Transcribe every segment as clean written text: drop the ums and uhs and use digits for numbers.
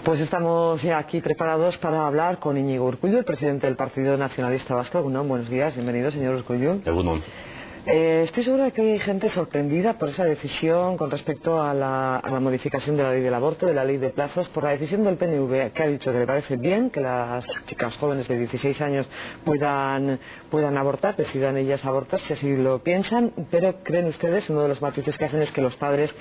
Pues estamos ya aquí preparados para hablar con Íñigo Urkullu, el presidente del Partido Nacionalista Vasco. Buenos días, bienvenido, señor Urkullu. Estoy segura de que hay gente sorprendida por esa decisión con respecto a la modificación de la ley del aborto, de la ley de plazos, por la decisión del PNV, que ha dicho que le parece bien que las chicas jóvenes de 16 años puedan abortar, decidan ellas abortar si así lo piensan, pero creen ustedes, uno de los matices que hacen es que los padres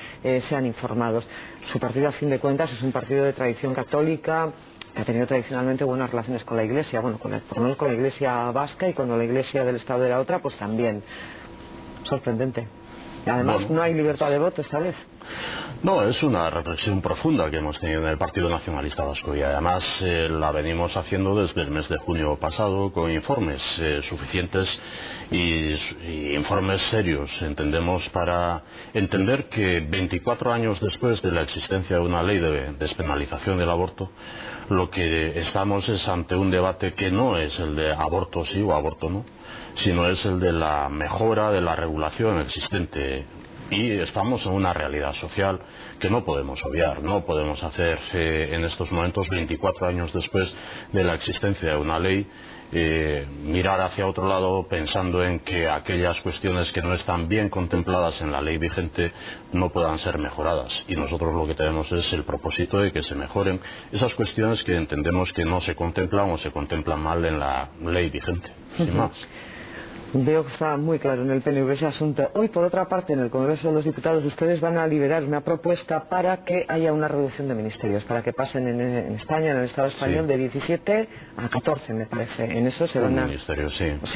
sean informados. Su partido, a fin de cuentas, es un partido de tradición católica, que ha tenido tradicionalmente buenas relaciones con la Iglesia, por lo menos con la Iglesia vasca, y con la Iglesia del Estado de la otra, pues también. Sorprendente. Además, no hay libertad de voto esta vez. No, es una reflexión profunda que hemos tenido en el Partido Nacionalista Vasco, y además la venimos haciendo desde el mes de junio pasado con informes suficientes y informes serios, entendemos, para entender que 24 años después de la existencia de una ley de despenalización del aborto, lo que estamos es ante un debate que no es el de aborto sí o aborto no, sino es el de la mejora de la regulación existente. Y estamos en una realidad social que no podemos obviar. No podemos hacer en estos momentos, 24 años después de la existencia de una ley, mirar hacia otro lado pensando en que aquellas cuestiones que no están bien contempladas en la ley vigente no puedan ser mejoradas. Y nosotros lo que tenemos es el propósito de que se mejoren esas cuestiones que entendemos que no se contemplan o se contemplan mal en la ley vigente, sin más. Veo que está muy claro en el PNV ese asunto. Hoy, por otra parte, en el Congreso de los Diputados, ustedes van a liberar una propuesta para que haya una reducción de ministerios, para que pasen en España, en el Estado español, de 17 a 14, me parece. En eso se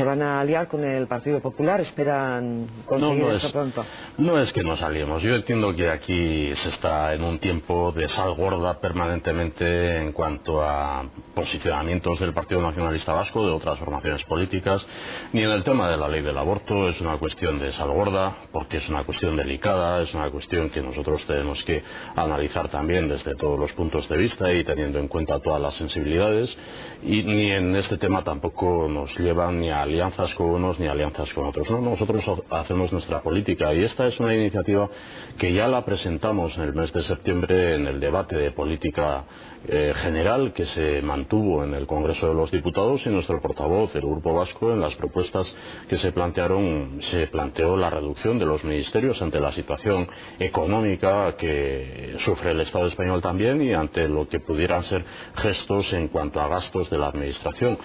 van a aliar con el Partido Popular. ¿Esperan conseguir eso pronto? No es que nos aliemos. Yo entiendo que aquí se está en un tiempo de sal gorda permanentemente en cuanto a posicionamientos del Partido Nacionalista Vasco, de otras formaciones políticas, ni en el tema de la ley del aborto. Es una cuestión de sal gorda porque es una cuestión delicada, es una cuestión que nosotros tenemos que analizar también desde todos los puntos de vista y teniendo en cuenta todas las sensibilidades, y ni en este tema tampoco nos llevan ni a alianzas con unos ni a alianzas con otros. No, nosotros hacemos nuestra política, y esta es una iniciativa que ya la presentamos en el mes de septiembre en el debate de política general que se mantuvo en el Congreso de los Diputados, y nuestro portavoz del Grupo Vasco, en las propuestas que se planteó la reducción de los ministerios ante la situación económica que sufre el Estado español también, y ante lo que pudieran ser gestos en cuanto a gastos de la Administración.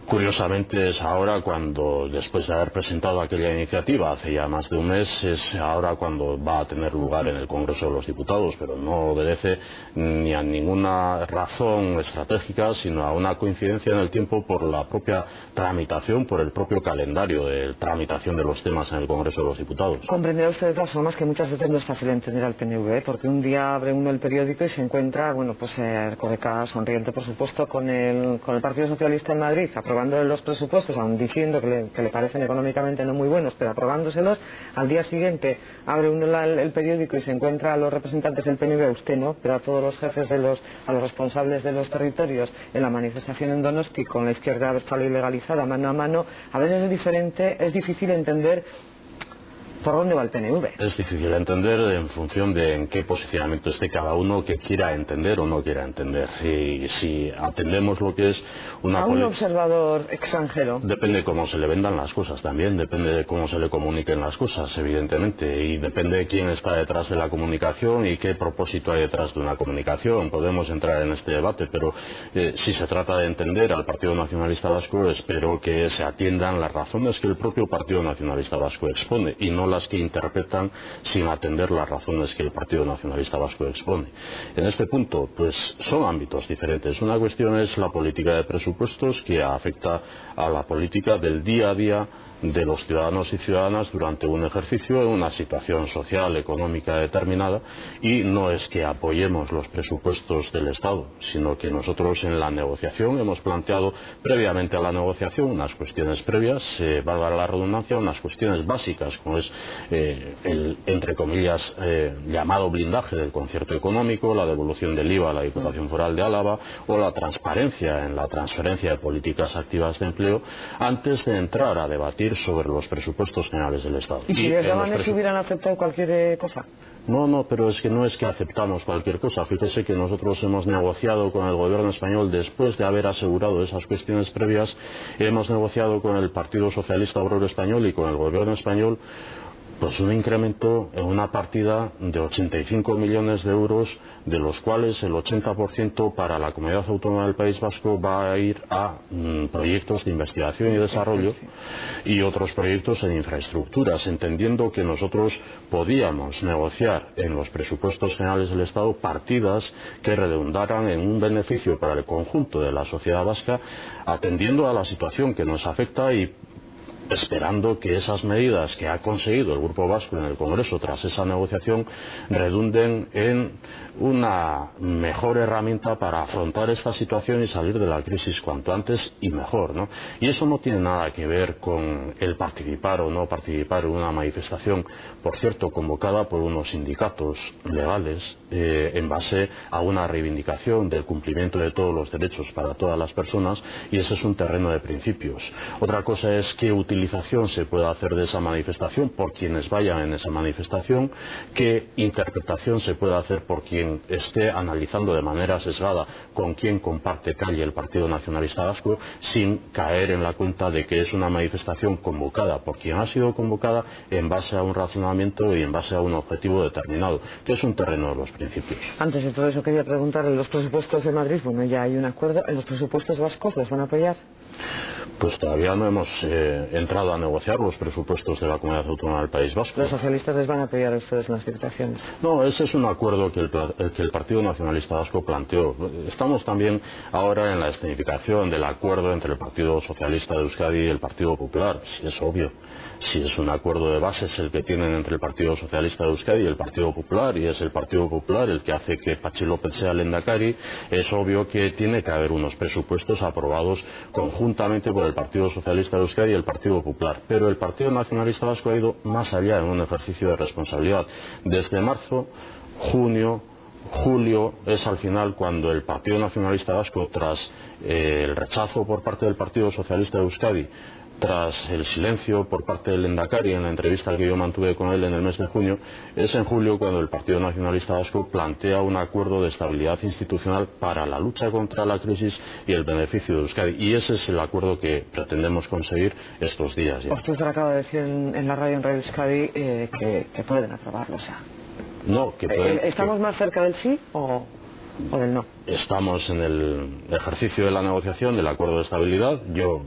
Curiosamente es ahora cuando, después de haber presentado aquella iniciativa hace ya más de un mes, es ahora cuando va a tener lugar en el Congreso de los Diputados, pero no obedece ni a ninguna razón estratégica, sino a una coincidencia en el tiempo por la propia tramitación, por el propio calendario de tramitación de los temas en el Congreso de los Diputados. Comprenderá usted de todas formas que muchas veces no es fácil entender al PNV, porque un día abre uno el periódico y se encuentra, Erkoreka sonriente, por supuesto, con el Partido Socialista en Madrid, aprobando los presupuestos, aun diciendo que le parecen económicamente no muy buenos, pero aprobándoselos. Al día siguiente abre uno el periódico y se encuentra a los representantes del PNV, usted no, pero a todos los jefes a los responsables de los territorios en la manifestación en Donosti, con la izquierda abertzale ilegalizada mano a mano. A veces es difícil entender ¿por dónde va el PNV? Es difícil entender en función de en qué posicionamiento esté cada uno, que quiera entender o no quiera entender. Si atendemos lo que es una... A un observador extranjero. Depende de cómo se le vendan las cosas también, depende de cómo se le comuniquen las cosas, evidentemente, y depende de quién está detrás de la comunicación y qué propósito hay detrás de una comunicación. Podemos entrar en este debate, pero si se trata de entender al Partido Nacionalista Vasco, espero que se atiendan las razones que el propio Partido Nacionalista Vasco expone, y no las que interpretan sin atender las razones que el Partido Nacionalista Vasco expone. En este punto, pues son ámbitos diferentes. Una cuestión es la política de presupuestos, que afecta a la política del día a día de los ciudadanos y ciudadanas durante un ejercicio en una situación social, económica determinada, y no es que apoyemos los presupuestos del Estado, sino que nosotros en la negociación hemos planteado previamente a la negociación unas cuestiones previas, valga la redundancia, unas cuestiones básicas, como es el, entre comillas, llamado blindaje del concierto económico, la devolución del IVA a la Diputación Foral de Álava, o la transparencia en la transferencia de políticas activas de empleo, antes de entrar a debatir decidir sobre los presupuestos generales del Estado. ¿Y si les llaman eso hubieran aceptado cualquier cosa? No, pero es que no es que aceptamos cualquier cosa. Fíjese que nosotros hemos negociado con el gobierno español después de haber asegurado esas cuestiones previas. Hemos negociado con el Partido Socialista Obrero Español y con el gobierno español pues un incremento en una partida de 85 millones de euros, de los cuales el 80% para la Comunidad Autónoma del País Vasco va a ir a proyectos de investigación y desarrollo y otros proyectos en infraestructuras, entendiendo que nosotros podíamos negociar en los presupuestos generales del Estado partidas que redundaran en un beneficio para el conjunto de la sociedad vasca, atendiendo a la situación que nos afecta y esperando que esas medidas que ha conseguido el Grupo Vasco en el Congreso tras esa negociación redunden en una mejor herramienta para afrontar esta situación y salir de la crisis cuanto antes y mejor, ¿no? Y eso no tiene nada que ver con el participar o no participar en una manifestación, por cierto, convocada por unos sindicatos legales en base a una reivindicación del cumplimiento de todos los derechos para todas las personas, y ese es un terreno de principios. Otra cosa es qué utilización se puede hacer de esa manifestación por quienes vayan en esa manifestación, qué interpretación se puede hacer por quien esté analizando de manera sesgada con quién comparte calle el Partido Nacionalista Vasco, sin caer en la cuenta de que es una manifestación convocada por quien ha sido convocada en base a un razonamiento y en base a un objetivo determinado, que es un terreno de los principios. Antes de todo eso quería preguntar, en los presupuestos de Madrid, bueno, ya hay un acuerdo, ¿en los presupuestos vascos los van a apoyar? Pues todavía no hemos entrado a negociar los presupuestos de la Comunidad Autónoma del País Vasco. ¿Los socialistas les van a apoyar a ustedes en las diputaciones? No, ese es un acuerdo que el Partido Nacionalista Vasco planteó. Estamos también ahora en la escenificación del acuerdo entre el Partido Socialista de Euskadi y el Partido Popular. Sí, es obvio. Si es un acuerdo de bases el que tienen entre el Partido Socialista de Euskadi y el Partido Popular, y es el Partido Popular el que hace que Patxi López sea el lehendakari, es obvio que tiene que haber unos presupuestos aprobados conjuntamente por el Partido Socialista de Euskadi y el Partido Popular. Pero el Partido Nacionalista Vasco ha ido más allá en un ejercicio de responsabilidad. Desde marzo, junio, julio es al final cuando el Partido Nacionalista Vasco, tras el rechazo por parte del Partido Socialista de Euskadi, tras el silencio por parte del lehendakari en la entrevista que yo mantuve con él en el mes de junio, es en julio cuando el Partido Nacionalista Vasco plantea un acuerdo de estabilidad institucional para la lucha contra la crisis y el beneficio de Euskadi. Y ese es el acuerdo que pretendemos conseguir estos días ya. Usted acaba de decir en la radio, en Radio Euskadi, que pueden aprobarlo, o sea. No, que pueden. ¿Estamos más cerca del sí o del no? Estamos en el ejercicio de la negociación del acuerdo de estabilidad. Yo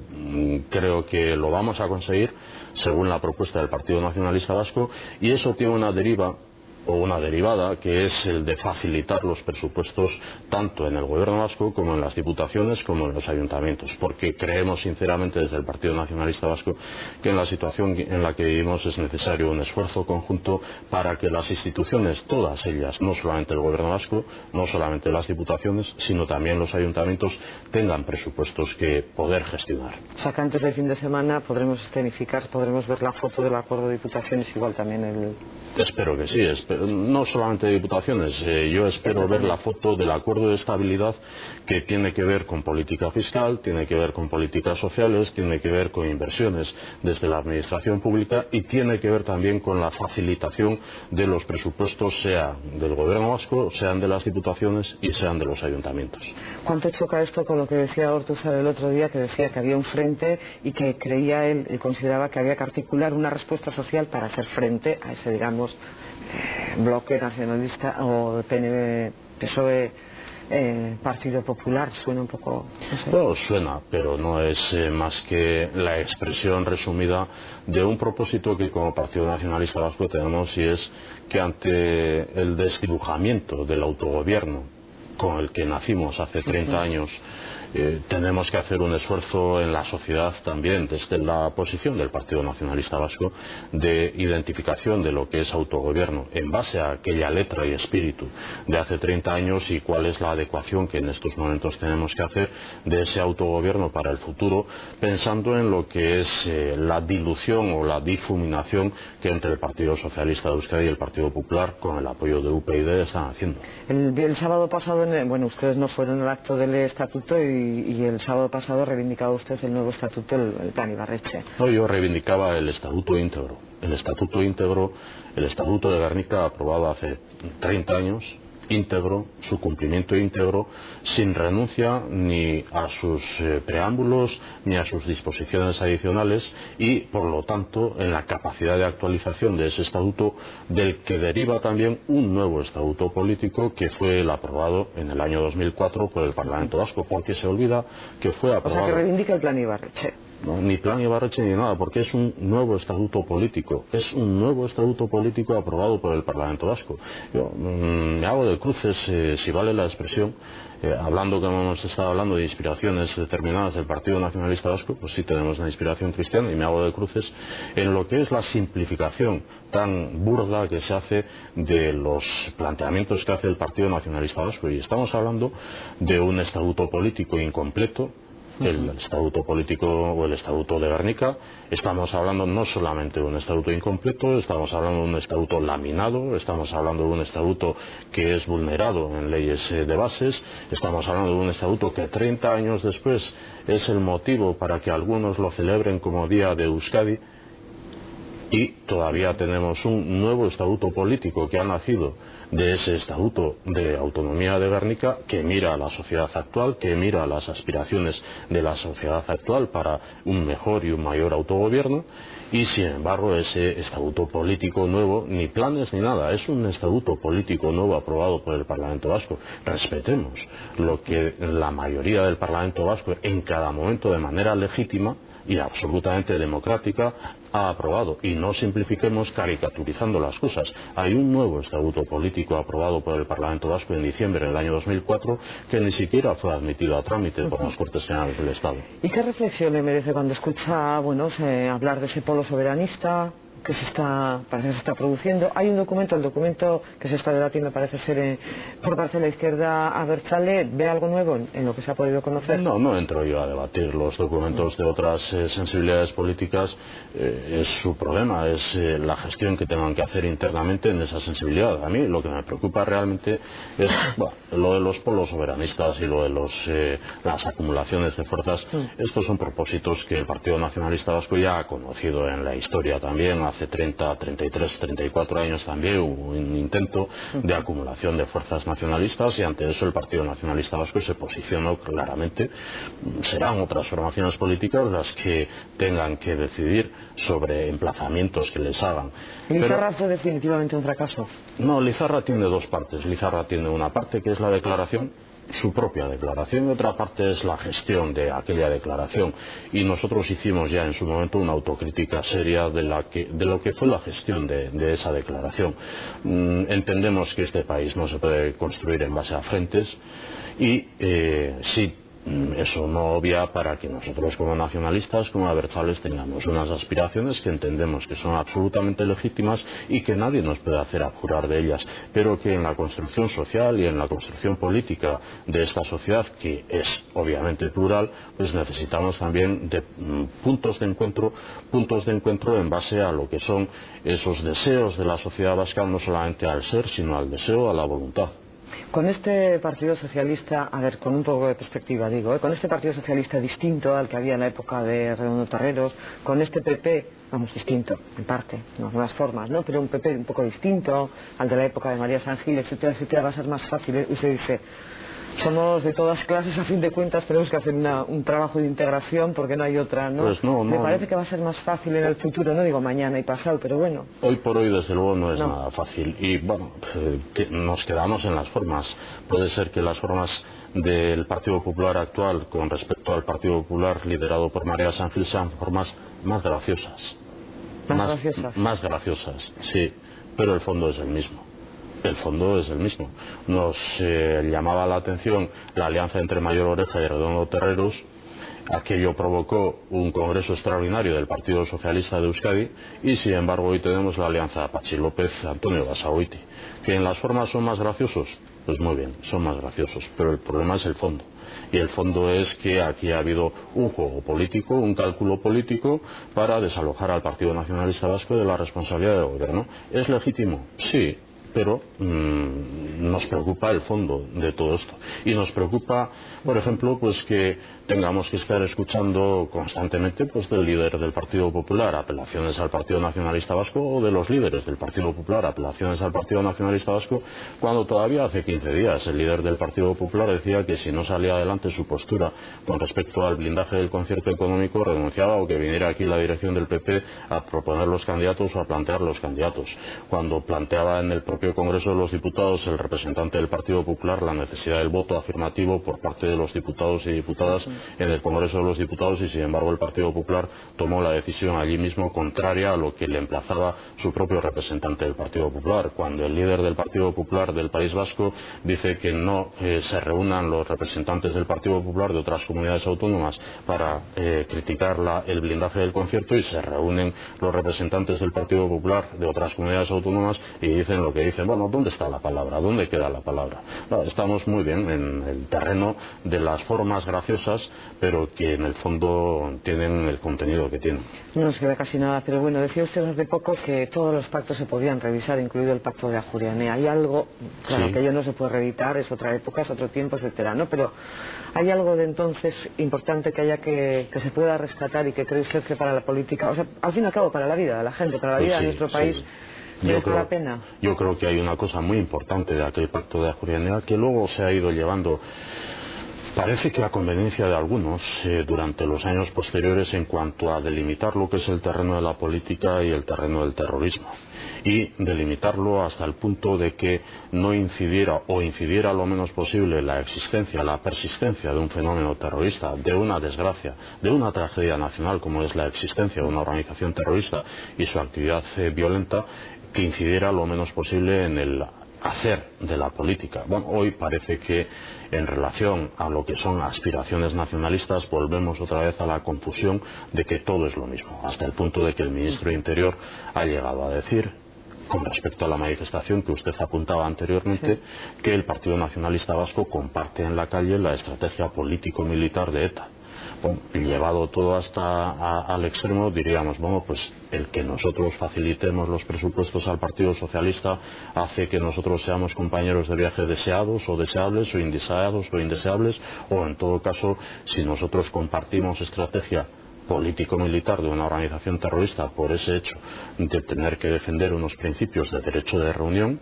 creo que lo vamos a conseguir según la propuesta del Partido Nacionalista Vasco, y eso tiene una deriva o una derivada, que es el de facilitar los presupuestos tanto en el gobierno vasco como en las diputaciones como en los ayuntamientos, porque creemos sinceramente desde el Partido Nacionalista Vasco que en la situación en la que vivimos es necesario un esfuerzo conjunto para que las instituciones, todas ellas, no solamente el gobierno vasco, no solamente las diputaciones, sino también los ayuntamientos, tengan presupuestos que poder gestionar. O sea que antes del fin de semana podremos escenificar, podremos ver la foto del acuerdo de diputaciones, igual también el... Espero que sí, no solamente de diputaciones, yo espero ver la foto del acuerdo de estabilidad, que tiene que ver con política fiscal, tiene que ver con políticas sociales, tiene que ver con inversiones desde la administración pública y tiene que ver también con la facilitación de los presupuestos, sea del gobierno vasco, sean de las diputaciones y sean de los ayuntamientos. ¿Cuánto choca esto con lo que decía Ortuzar el otro día, que decía que había un frente y que creía él y consideraba que había que articular una respuesta social para hacer frente a ese, digamos, bloque nacionalista o PNV, PSOE, Partido Popular? Suena un poco... No sé. No, suena, pero no es más que la expresión resumida de un propósito que como Partido Nacionalista Vasco tenemos, y es que ante el desdibujamiento del autogobierno con el que nacimos hace 30 años, tenemos que hacer un esfuerzo en la sociedad también, desde la posición del Partido Nacionalista Vasco, de identificación de lo que es autogobierno en base a aquella letra y espíritu de hace 30 años, y cuál es la adecuación que en estos momentos tenemos que hacer de ese autogobierno para el futuro, pensando en lo que es la dilución o la difuminación que entre el Partido Socialista de Euskadi y el Partido Popular, con el apoyo de UPyD, están haciendo. El sábado pasado, bueno, ustedes no fueron al acto del estatuto y y el sábado pasado reivindicaba usted el nuevo estatuto, el plan Ibarretxe. No, yo reivindicaba el estatuto íntegro. El estatuto íntegro, el estatuto de Gernika aprobado hace 30 años, íntegro, su cumplimiento íntegro, sin renuncia ni a sus preámbulos ni a sus disposiciones adicionales y, por lo tanto, en la capacidad de actualización de ese estatuto, del que deriva también un nuevo estatuto político que fue el aprobado en el año 2004 por el Parlamento Vasco, porque se olvida que fue aprobado. O sea, que reivindica el plan Ibarretxe. No, ni plan Ibarretxe ni nada, porque es un nuevo estatuto político. Es un nuevo estatuto político aprobado por el Parlamento Vasco. Yo me hago de cruces, si vale la expresión, hablando que hemos estado hablando de inspiraciones determinadas del Partido Nacionalista Vasco, pues sí tenemos una inspiración cristiana, y me hago de cruces en lo que es la simplificación tan burda que se hace de los planteamientos que hace el Partido Nacionalista Vasco. Y estamos hablando de un estatuto político incompleto, el estatuto político o el estatuto de Gernika. Estamos hablando no solamente de un estatuto incompleto, estamos hablando de un estatuto laminado, estamos hablando de un estatuto que es vulnerado en leyes de bases, estamos hablando de un estatuto que 30 años después es el motivo para que algunos lo celebren como Día de Euskadi, y todavía tenemos un nuevo estatuto político que ha nacido de ese estatuto de autonomía de Gernika, que mira a la sociedad actual, que mira a las aspiraciones de la sociedad actual para un mejor y un mayor autogobierno, y sin embargo ese estatuto político nuevo, ni planes ni nada, es un estatuto político nuevo aprobado por el Parlamento Vasco. Respetemos lo que la mayoría del Parlamento Vasco en cada momento de manera legítima y absolutamente democrática ha aprobado, y no simplifiquemos caricaturizando las cosas. Hay un nuevo estatuto político aprobado por el Parlamento Vasco en diciembre del año 2004 que ni siquiera fue admitido a trámite por las Cortes Generales del Estado. ¿Y qué reflexión le merece cuando escucha hablar de ese polo soberanista que parece que se está produciendo? Hay un documento, el documento que se está debatiendo parece ser por parte de la izquierda abertzale. ¿Ve algo nuevo en lo que se ha podido conocer? No entro yo a debatir los documentos de otras sensibilidades políticas. Es su problema, es la gestión que tengan que hacer internamente en esa sensibilidad. A mí lo que me preocupa realmente es lo de los polos soberanistas y lo de las acumulaciones de fuerzas. Estos son propósitos que el Partido Nacionalista Vasco ya ha conocido en la historia también. Hace 30, 33, 34 años también hubo un intento de acumulación de fuerzas nacionalistas, y ante eso el Partido Nacionalista Vasco se posicionó claramente. Serán otras formaciones políticas las que tengan que decidir sobre emplazamientos que les hagan. ¿Lizarra fue definitivamente un fracaso? No, Lizarra tiene dos partes. Lizarra tiene una parte que es la declaración, su propia declaración, y otra parte es la gestión de aquella declaración, y nosotros hicimos ya en su momento una autocrítica seria de lo que fue la gestión de esa declaración. Entendemos que este país no se puede construir en base a frentes, y sí, eso no obvia para que nosotros como nacionalistas, como abertzales, tengamos unas aspiraciones que entendemos que son absolutamente legítimas y que nadie nos puede hacer abjurar de ellas, pero que en la construcción social y en la construcción política de esta sociedad, que es obviamente plural, pues necesitamos también de puntos de encuentro en base a lo que son esos deseos de la sociedad vasca, no solamente al ser, sino al deseo, a la voluntad. Con este Partido Socialista, con un poco de perspectiva digo, con este Partido Socialista distinto al que había en la época de Redondo Terreros, con este PP, distinto, en parte, en algunas formas, ¿no? Pero un PP un poco distinto al de la época de María San Gil, etcétera, etcétera, va a ser más fácil. Usted dice, somos de todas clases, a fin de cuentas tenemos que hacer un trabajo de integración porque no hay otra, ¿no? Pues no. Me parece que va a ser más fácil en el futuro, no digo mañana y pasado, pero bueno. Hoy por hoy desde luego no es nada fácil, y nos quedamos en las formas. Puede ser que las formas del Partido Popular actual con respecto al Partido Popular liderado por María San Gil sean formas más graciosas. Más graciosas, sí, pero el fondo es el mismo. El fondo es el mismo. Nos llamaba la atención la alianza entre Mayor Oreja y Redondo Terreros. Aquello provocó un congreso extraordinario del Partido Socialista de Euskadi, y sin embargo hoy tenemos la alianza Patxi López-Antonio Basagoiti. ¿Que en las formas son más graciosos? Pues muy bien, son más graciosos, pero el problema es el fondo. Y el fondo es que aquí ha habido un juego político, un cálculo político para desalojar al Partido Nacionalista Vasco de la responsabilidad del gobierno. ¿Es legítimo? Sí. pero nos preocupa el fondo de todo esto. Y nos preocupa, por ejemplo, pues que tengamos que estar escuchando constantemente pues del líder del Partido Popular apelaciones al Partido Nacionalista Vasco, o de los líderes del Partido Popular apelaciones al Partido Nacionalista Vasco, cuando todavía hace 15 días el líder del Partido Popular decía que si no salía adelante su postura con respecto al blindaje del concierto económico, renunciaba, o que viniera aquí la dirección del PP a proponer los candidatos o a plantear los candidatos. Cuando planteaba en el propio Congreso de los Diputados el representante del Partido Popular la necesidad del voto afirmativo por parte de los diputados y diputadas en el Congreso de los Diputados, y sin embargo el Partido Popular tomó la decisión allí mismo contraria a lo que le emplazaba su propio representante del Partido Popular. Cuando el líder del Partido Popular del País Vasco dice que no se reúnan los representantes del Partido Popular de otras comunidades autónomas para criticar el blindaje del concierto, y se reúnen los representantes del Partido Popular de otras comunidades autónomas y dicen lo que dicen, bueno, ¿dónde está la palabra? ¿Dónde queda la palabra? No, estamos muy bien en el terreno de las formas graciosas, pero que en el fondo tienen el contenido que tienen. No nos queda casi nada, pero bueno, decía usted hace poco que todos los pactos se podían revisar, incluido el pacto de Ajuria Enea. Hay algo, claro, sí, que ello no se puede reeditar, es otra época, es otro tiempo, etcétera, ¿no? Pero hay algo de entonces importante que haya que se pueda rescatar, y que cree usted que para la política, o sea, al fin y al cabo para la vida de la gente, para la vida de nuestro país, merece la pena. Yo creo que hay una cosa muy importante de aquel pacto de Ajuria Enea que luego se ha ido llevando, parece que a conveniencia de algunos, durante los años posteriores, en cuanto a delimitar lo que es el terreno de la política y el terreno del terrorismo, y delimitarlo hasta el punto de que no incidiera, o incidiera lo menos posible, la existencia, la persistencia de un fenómeno terrorista, de una desgracia, de una tragedia nacional como es la existencia de una organización terrorista y su actividad violenta, que incidiera lo menos posible en el hacer de la política. Bueno, hoy parece que en relación a lo que son aspiraciones nacionalistas volvemos otra vez a la confusión de que todo es lo mismo, hasta el punto de que el ministro de Interior ha llegado a decir, con respecto a la manifestación que usted apuntaba anteriormente, sí, que el Partido Nacionalista Vasco comparte en la calle la estrategia político-militar de ETA. Bueno, llevado todo hasta al extremo, diríamos, bueno, pues el que nosotros facilitemos los presupuestos al Partido Socialista hace que nosotros seamos compañeros de viaje deseados o deseables, o indeseables, o en todo caso, si nosotros compartimos estrategia político-militar de una organización terrorista por ese hecho de tener que defender unos principios de derecho de reunión,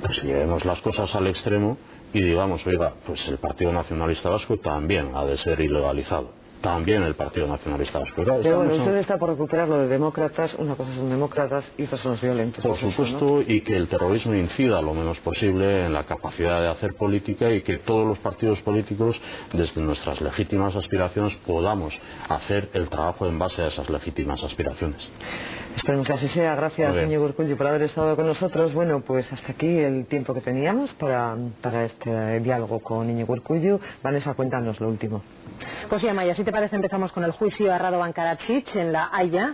pues llevemos las cosas al extremo y digamos, oiga, pues el Partido Nacionalista Vasco también ha de ser ilegalizado. También el Partido Nacionalista Vasco. Pero bueno, usted está por recuperar lo de demócratas. Una cosa son demócratas y otras son los violentos. Por supuesto, ¿no? Y que el terrorismo incida lo menos posible en la capacidad de hacer política, y que todos los partidos políticos, desde nuestras legítimas aspiraciones, podamos hacer el trabajo en base a esas legítimas aspiraciones. Esperemos que así sea. Gracias, Íñigo Urkullu, por haber estado con nosotros. Bueno, pues hasta aquí el tiempo que teníamos para este diálogo con Íñigo Urkullu. Vanessa, cuéntanos lo último. Pues sí, Amaya, si te parece, empezamos con el juicio a Radovan Karadzic en La Haya.